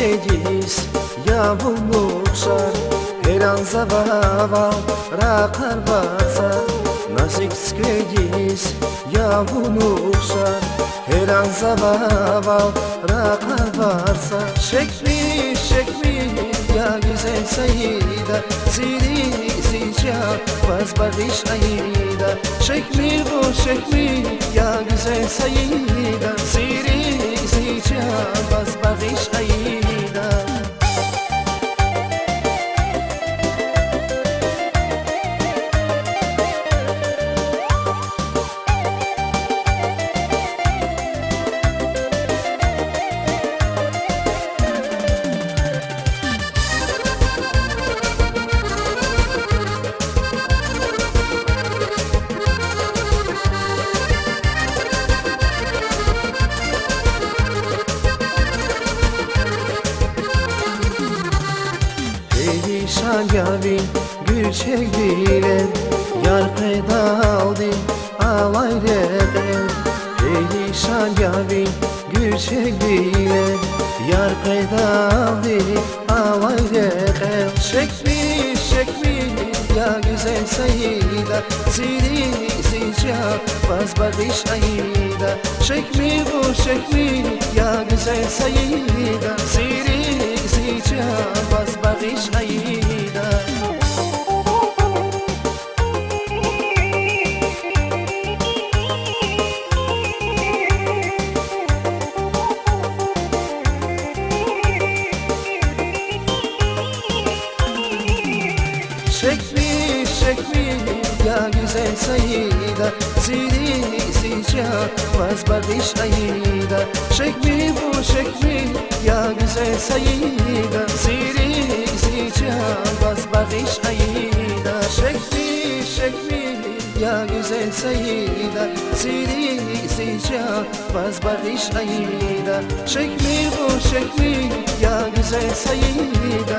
skrediz ya bulmuşlar her an zavava rakar varsa nazik skrediz ya bulmuşlar her an zavava rakar varsa şekli ya güzel sayıda zili zica vazbariş ayda şekli ya güzel sayıda zili zica vazbariş ayda Perişan yarim gül çekdiler yar peyda aldı alay reden Perişan yarim gül çekdiler yar peyda aldı alay reden Şekli ya güzel sayıda zili zica vazbariş ayda Şekli ya güzel sayıda zili zica vazbariş ayda Şekli ya güzel sayıda zili zica vazbariş ayda Şekli ya güzel sayıda zili zica vazbariş ayda Şekli ya güzel sayıda zili zica vazbariş ayda Şekli ya güzel sayıda